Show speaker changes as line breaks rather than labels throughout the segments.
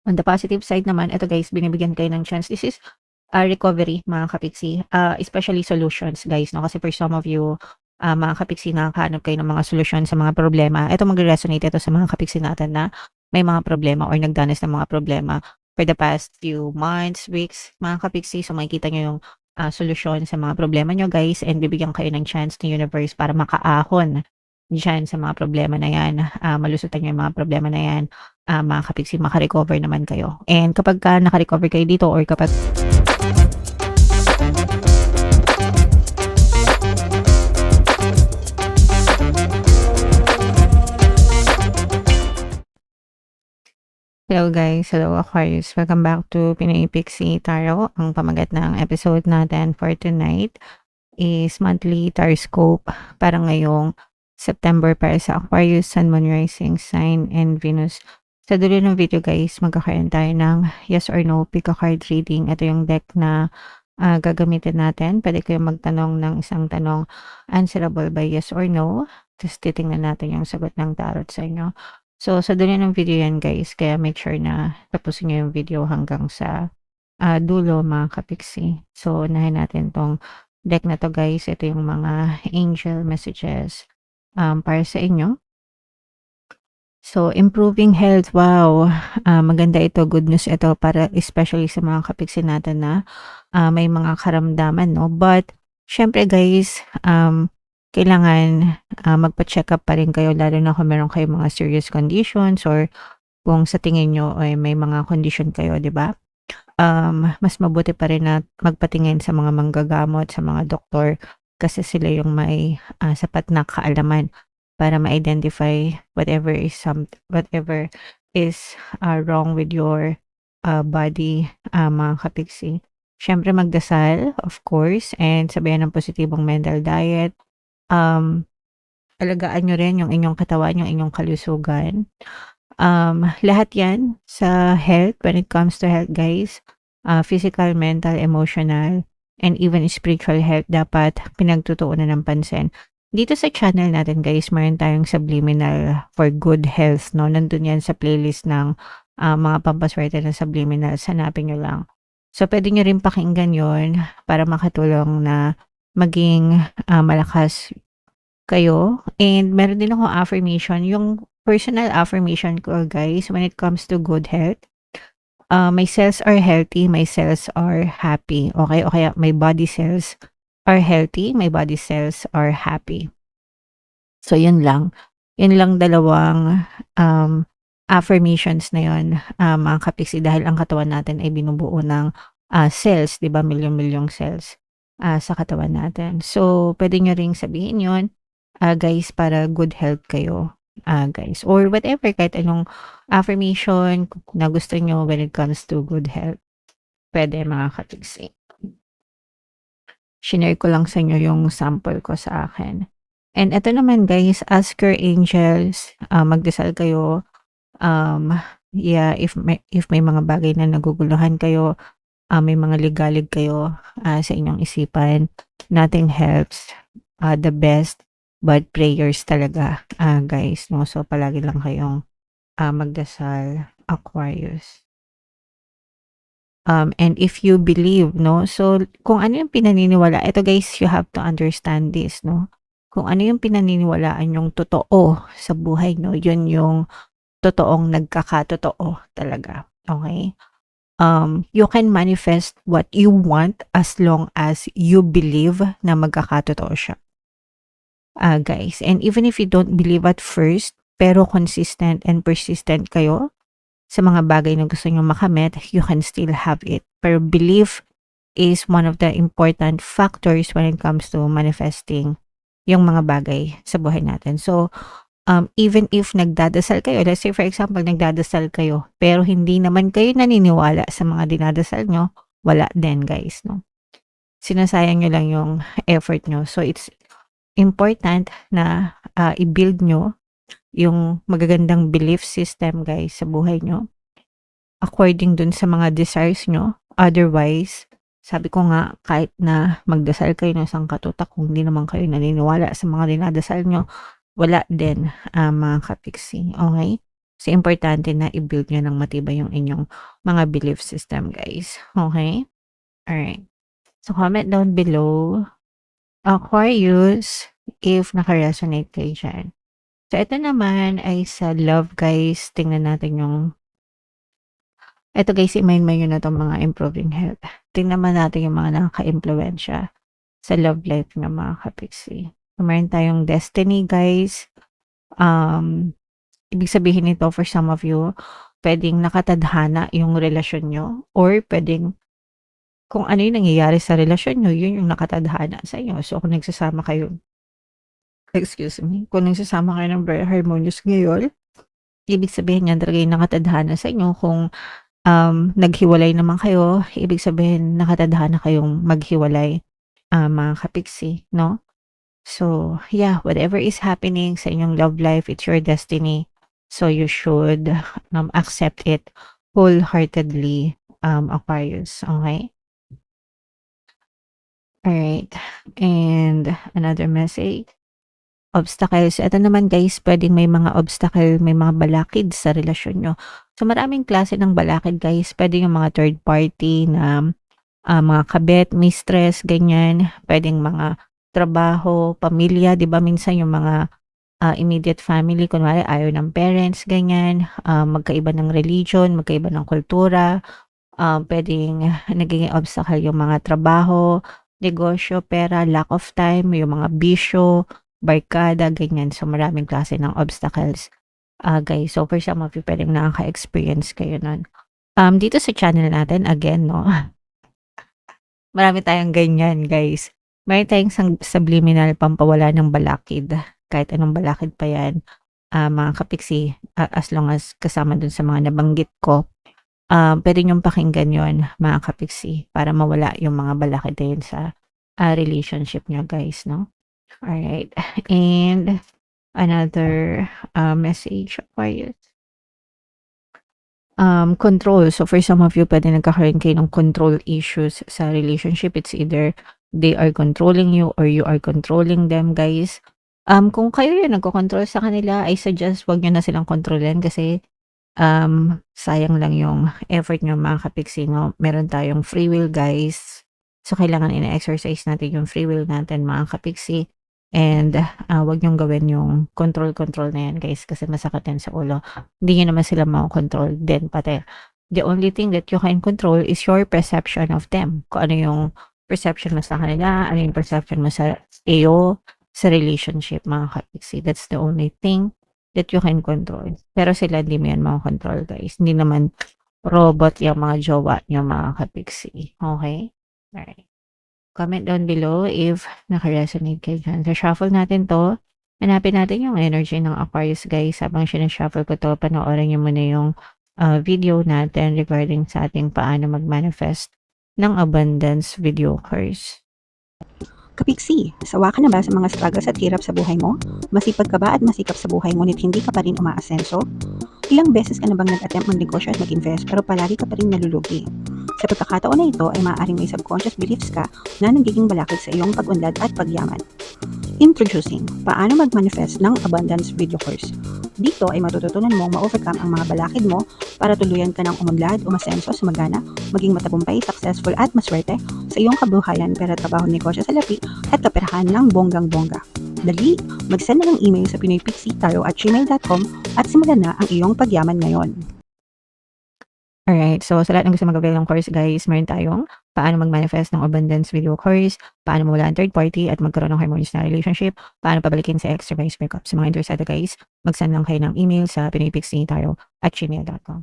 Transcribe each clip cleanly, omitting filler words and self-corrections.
On the positive side naman, eto guys, binibigyan kayo ng chance. This is recovery mga kapiksi, especially solutions guys, 'no, kasi for some of you, mga kapiksi nakakahanap kayo ng mga solusyon sa mga problema. Eto magre-resonate ito sa mga kapiksi natin na may mga problema or nagdanas ng mga problema for the past few months, weeks, mga kapiksi. So makikita niyo yung, solusyon sa mga problema niyo guys, and bibigyan kayo ng chance ng universe para makaahon diyan sa mga problema na 'yan, malusutan niyo yung mga problema na 'yan, mga kapiksi, maka-recover naman kayo. And kapagka naka-recover kayo dito or kapag hello guys, hello Aquarius. Welcome back to Pinoy Pixie Tarot. Ang pamagat ng episode natin for tonight is monthly Taroscope para ngayong September para sa Aquarius, Sun, Moon, Rising Sign, and Venus. Sa dulo ng video guys, magkakaroon tayo ng yes or no pick a card reading. Ito yung deck na gagamitin natin. Pwede kayong magtanong ng isang tanong answerable by yes or no. Tapos titingnan natin yung sagot ng tarot sa inyo. So, sa dulo ng video yan guys, kaya make sure na tapusin nyo yung video hanggang sa dulo mga kapiksi. So, unahin natin tong deck na to guys. Ito yung mga angel messages para sa inyo. So, improving health, wow, maganda ito, good news ito para especially sa mga kapiksi natin na may mga karamdaman, no? But, syempre guys, kailangan magpa-check up pa rin kayo lalo na kung meron kayong mga serious conditions or kung sa tingin nyo ay may mga condition kayo, di ba? Mas mabuti pa rin na magpatingin sa mga manggagamot, sa mga doktor kasi sila yung may sapat na kaalaman para ma-identify whatever is wrong with your body, mga kapiksi. Syempre magdasal, of course, and sabayan ng positibong mental diet. Alagaan nyo rin yung inyong katawan, yung inyong kalusugan. Lahat yan sa health, when it comes to health guys, physical, mental, emotional, and even spiritual health dapat pinagtutuunan ng pansin. Dito sa channel natin guys, mayroon tayong subliminal for good health, no? Nandun yan sa playlist ng mga pampaswerte na subliminal. Hanapin nyo lang. So, pwede nyo rin pakinggan yon para makatulong na maging malakas kayo. And meron din akong affirmation. Yung personal affirmation ko guys, when it comes to good health, my cells are healthy, my cells are happy. Okay? O kaya my body cells are healthy, my body cells are happy. So, yun lang. Yun lang dalawang affirmations na yun, mga kapiksi, dahil ang katawan natin ay binubuo ng cells, di ba? Milyong-milyong cells sa katawan natin. So, pwede nyo ring sabihin yun, guys, para good health kayo, guys. Or whatever, kahit anong affirmation na gusto nyo when it comes to good health. Pwede, mga kapiksi. Shinare ko lang sa inyo yung sample ko sa akin. And ito naman guys, ask your angels, magdasal kayo. Yeah, if may mga bagay na naguguluhan kayo, may mga ligalig kayo sa inyong isipan, nothing helps the best but prayers talaga, guys, no? So palagi lang kayong magdasal, Aquarius. And if you believe, no? So, kung ano yung pinaniniwala, ito guys, you have to understand this, no? Kung ano yung pinaniniwalaan yung totoo sa buhay, no? Yun yung totoong nagkakatotoo talaga. Okay? You can manifest what you want as long as you believe na magkakatotoo siya. Guys, and even if you don't believe at first, pero consistent and persistent kayo sa mga bagay na gusto nyo makamit, you can still have it. Pero belief is one of the important factors when it comes to manifesting yung mga bagay sa buhay natin. So, even if nagdadasal kayo, let's say for example, nagdadasal kayo, pero hindi naman kayo naniniwala sa mga dinadasal nyo, wala din guys, no? Sinasayang nyo lang yung effort nyo. So, it's important na i-build nyo yung magagandang belief system guys sa buhay nyo according dun sa mga desires nyo. Otherwise, sabi ko nga, kahit na magdasal kayo ng sangkatutak, kung hindi naman kayo naniniwala sa mga dinadasal nyo, wala din, mga kapiksi. Okay? So, importante na i-build niyo ng matibay yung inyong mga belief system, guys. Okay? Alright. So, comment down below, Aquarius, if naka-resonate kayo dyan. So, ito naman ay sa love, guys. Tingnan natin yung eto guys, i-mind nyo na 'tong mga improving health. Tingnan naman natin yung mga nakaka-impluwensya sa love life ng mga ka-Pixie. So, meron tayong destiny, guys. Ibig sabihin nito for some of you, puwedeng nakatadhana yung relasyon niyo or puwedeng kung ano yung nangyayari sa relasyon niyo, yun yung nakatadhana sa inyo. So, kung nagsasama kayo kung nagsasama kayo ng very harmonious ngayon, ibig sabihin niyan talaga yung nakatadhana sa inyo. Kung naghiwalay naman kayo, ibig sabihin nakatadhana kayong maghiwalay, mga ka-Pixie, 'no? So, yeah, whatever is happening sa inyong love life, it's your destiny. So, you should, accept it wholeheartedly, Aquarius, okay? Alright, and another message, obstacles. Ito naman guys, puwedeng may mga obstacle, may mga balakid sa relasyon niyo. So, maraming klase ng balakid guys. Puwede yung mga third party na, mga kabit, mistress, ganyan. Puwedeng mga trabaho, pamilya, 'di ba minsan yung mga, immediate family kunwari ayaw ng parents, ganyan. Magkaiba ng religion, magkaiba ng kultura. Puwedeng nagiging obstacle yung mga trabaho, negosyo, pera, lack of time, yung mga bisyo, barkada, ganyan. So, maraming klase ng obstacles, guys. So, for some of you, puwedeng nakaka-experience kayo nun. Dito sa channel natin, again, 'no, marami tayong ganyan, guys. Meron tayong subliminal pampawala ng balakid, kahit anong balakid pa yan, mga ka-Pixie, as long as kasama dun sa mga nabanggit ko. Puwede niyong pakinggan 'yon, mga ka-Pixie, para mawala yung mga balakid na yun sa, relationship niyo, guys, 'no? Alright, and another, message, Aquarius. Control. So, for some of you, puwede nagkakaroon kayo ng control issues sa relationship. It's either they are controlling you or you are controlling them, guys. Kung kayo yung nagko-control sa kanila, I suggest 'wag niyo na silang kontrolin kasi sayang lang yung effort niyo, mga ka-Pixie, 'no? Meron tayong free will, guys. So, kailangan ine-exercise natin yung free will natin, mga ka-Pixie. And, 'wag niyong gawin yung control na yan, guys, kasi masakit yan sa ulo. Hindi niyo naman sila makokontrol din pati. The only thing that you can control is your perception of them. Kung ano yung perception mo sa kanila, ano yung perception mo sa iyo, sa relationship, mga ka-Pixie. That's the only thing that you can control. Pero sila hindi mo yan makokontrol, guys. Hindi naman robot yung mga jowa niyo, mga ka-Pixie. Okay? Alright. Comment down below if naka-resonate kayo dyan. So, shuffle natin 'to. Hanapin natin yung energy ng Aquarius, guys. Habang sina-shuffle ko 'to, panoorin niyo muna yung, video natin regarding sa ating paano mag-manifest ng abundance video course.
Ka-Pixie, sawa ka na ba sa mga struggles at hirap sa buhay mo? Masipag ka ba at masikap sa buhay ngunit hindi ka pa rin umaasenso? Ilang beses ka na bang nag-attempt mag-negosyo at mag-invest pero palagi ka pa rin nalulugi? Sa pagkakataon na ito ay maaaring may subconscious beliefs ka na nagiging balakid sa iyong pag-unlad at pagyaman. Introducing, paano mag-manifest ng abundance video course. Dito ay matututunan mong ma-overcome ang mga balakid mo para tuluyan ka ng umunlad, umasenso, sumagana, maging matagumpay, successful at maswerte sa iyong kabuhayan, pera, trabaho, negosyo, salapi at kaperahan ng bonggang-bongga. Dali, mag-send na ng email sa pinoypixie@gmail.com at simulan na ang iyong pagyaman ngayon.
Alright, so sa lahat ng gusto mag-avail ng course, guys, meron tayong paano mag-manifest ng abundance video course, paano mawala ang third party at magkaroon ng harmonious na relationship, paano pabalikin sa ex or vice breakup. Sa mga interesado, guys, mag-send lang kayo ng email sa pinoypixie@gmail.com.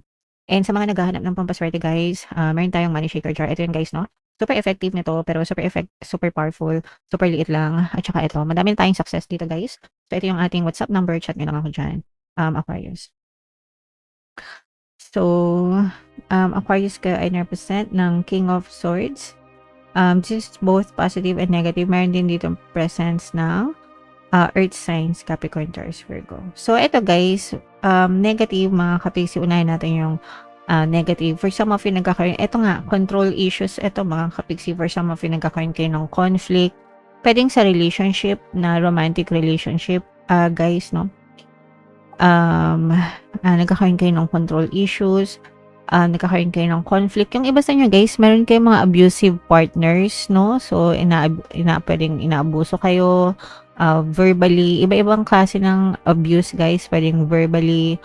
And sa mga naghahanap ng pampaswerte, guys, meron tayong money shaker jar. Ito yun, guys, 'no? Super effective nito, pero super powerful, super liit lang, at saka ito, madami na tayong success dito, guys. So, ito yung ating WhatsApp number, chat niyo lang ako diyan, Aquarius. So, Aquarius kayo ay represent ng King of Swords. This is both positive and negative. Meron din dito presence ng Earth signs, Capricorn, Taurus, Virgo. So, ito guys, negative, mga ka-Pixie, unahin natin yung negative. For some of you nagkakaroon, ito nga, control issues, ito mga ka-Pixie, for some of you nagkakaroon kayo ng conflict. Pwedeng sa relationship, na romantic relationship, guys, no? nagkakaroon kayo ng control issues, nagkakaroon kayo ng conflict. Yung iba sa inyo guys, meron kayong mga abusive partners, no? So, pwedeng inaabuso kayo, verbally, iba-ibang klase ng abuse guys, pwedeng verbally,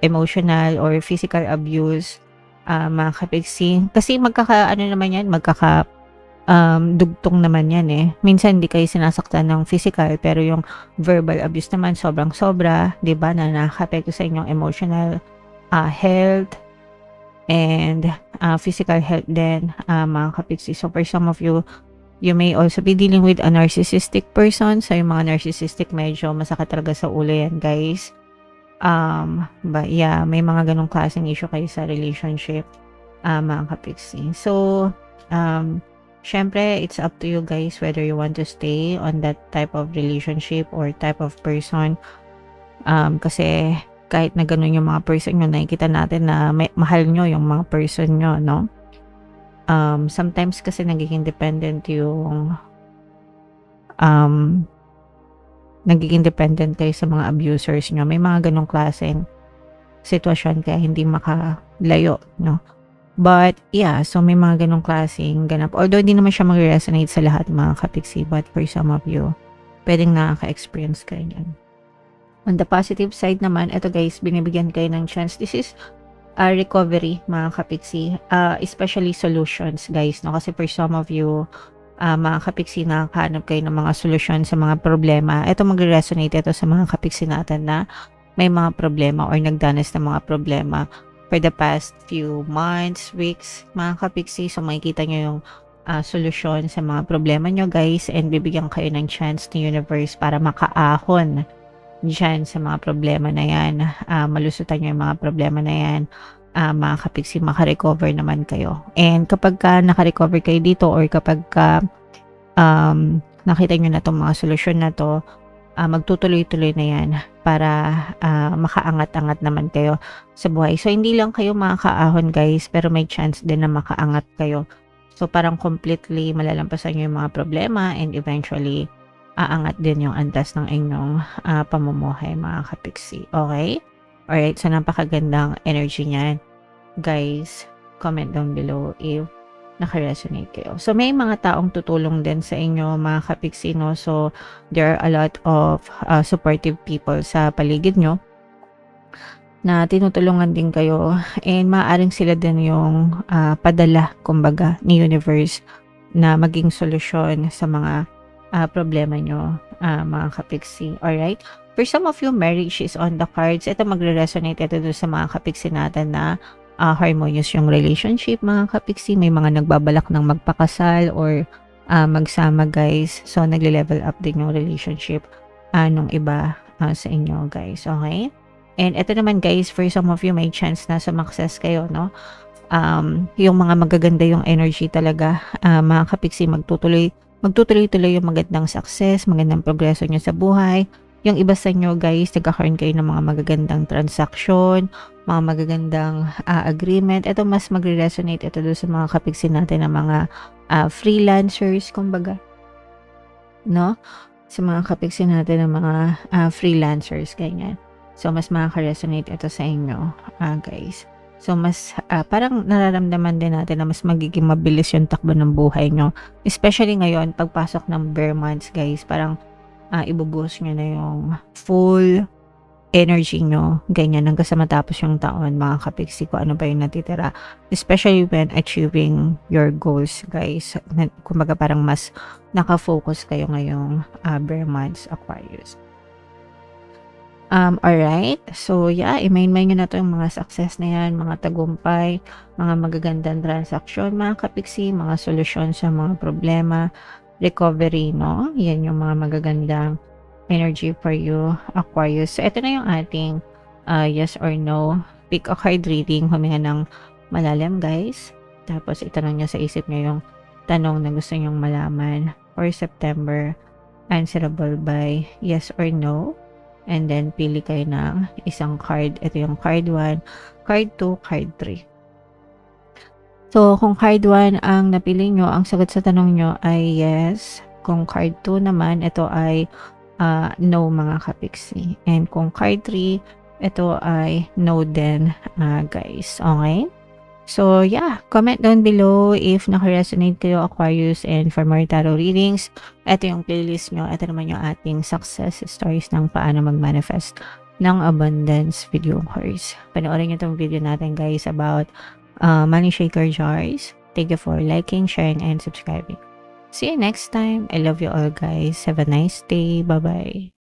emotional, or physical abuse, mga kapiksi. Kasi dugtong naman yan eh. Minsan hindi kayo sinasaktan ng physical, pero yung verbal abuse naman sobrang sobra, 'di ba, na nakakaapekto sa inyong emotional health and physical health din, mga kapiksi. So for some of you, you may also be dealing with a narcissistic person. So yung mga narcissistic, medyo masakit talaga sa ulo yan guys. But yeah, may mga ganong klaseng issue kayo sa relationship, mga kapiksi. So, syempre, it's up to you guys whether you want to stay on that type of relationship or type of person. Kasi kahit na ganun yung mga person nyo, nakikita natin na mahal nyo yung mga person nyo, no? Sometimes kasi nagiging dependent kayo sa mga abusers nyo. May mga ganong klaseng sitwasyon kaya hindi makalayo, no? But, yeah, so may mga ganong klaseng ganap. Although, hindi naman siya mag-resonate sa lahat mga kapiksi, but for some of you, pwedeng nakaka-experience kayo yan. On the positive side naman, ito guys, binibigyan kayo ng chance. This is a recovery mga kapiksi, especially solutions guys, no? Kasi for some of you, mga kapiksi, nakakahanap kayo ng mga solusyon sa mga problema. Ito mag-resonate ito sa mga kapiksi natin na may mga problema or nagdanas ng mga problema for the past few months, weeks, mga kapiksi. So, makikita nyo yung solusyon sa mga problema nyo, guys, and bibigyan kayo ng chance ni universe para makaahon dyan sa mga problema na yan. Malusutan nyo yung mga problema na yan, mga kapiksi, makarecover naman kayo. And kapag nakarecover kayo dito, or kapag nakita nyo na itong mga solusyon na to, magtutuloy-tuloy na yan para makaangat-angat naman kayo sa buhay. So, hindi lang kayo makakaahon guys, pero may chance din na makaangat kayo. So, parang completely malalampasan nyo yung mga problema and eventually, aangat din yung antas ng inyong pamumuhay mga kapiksi. Okay? Alright, so napakagandang energy niyan. Guys, comment down below if naka-resonate kayo. So, may mga taong tutulong din sa inyo, mga kapiksi, no? So, there are a lot of supportive people sa paligid nyo na tinutulungan din kayo, and maaaring sila din yung padala, kumbaga, ni universe na maging solusyon sa mga problema nyo, mga kapiksi. Alright? For some of you, marriage is on the cards. Ito magre-resonate ito doon sa mga kapiksi natin na harmonious yung relationship, mga kapiksi. May mga nagbabalak ng magpakasal or magsama guys. So, nagle-level up din yung relationship nung iba sa inyo guys. Okay? And ito naman guys, for some of you, may chance na sumakses kayo, no? Yung mga magaganda yung energy talaga, mga kapiksi, magtutuloy-tuloy yung magandang success, magandang progreso nyo sa buhay. Yung iba sa inyo guys, nagkakaroon kayo ng mga magagandang transaction, mga magagandang agreement. Ito mas magre-resonate ito doon sa mga kapiksi natin ng mga freelancers, kumbaga, no? Sa mga kapiksi natin ng mga freelancers, ganyan. So, mas makaka-resonate ito sa inyo, guys. So, mas parang nararamdaman din natin na mas magiging mabilis yung takbo ng buhay nyo. Especially ngayon, pagpasok ng bare months, guys, parang ibubuhos nyo na yung full energy nyo, ganyan, hanggang sa matapos yung taon, mga kapiksi, ko ano ba yung natitira. Especially when achieving your goals, guys. Kumbaga parang mas nakafocus kayo ngayong bare months, Aquarius. Alright. So, yeah, i-main-main nyo na to yung mga success na yan, mga tagumpay, mga magagandang transaksyon, mga kapiksi, mga solusyon sa mga problema, recovery, no? Yan yung mga magagandang energy for you, Aquarius. So, ito na yung ating yes or no. Pick a card reading, huminga ng malalim, guys. Tapos, itanong nyo sa isip nyo yung tanong na gusto nyong malaman for September, answerable by yes or no. And then, pili kayo ng isang card. Ito yung card 1, card 2, card 3. So, kung card 1 ang napili nyo, ang sagot sa tanong nyo ay yes. Kung card 2 naman, ito ay no mga kapiksi. And kung card 3, ito ay no din, guys. Okay? So, yeah, comment down below if naka-resonate kayo, Aquarius, and for more tarot readings, ito yung playlist nyo. Ito naman yung ating success stories ng paano mag-manifest ng abundance video course. Panoorin nyo itong video natin, guys, about money shaker jars. Thank you for liking, sharing, and subscribing. See you next time. I love you all, guys. Have a nice day. Bye-bye.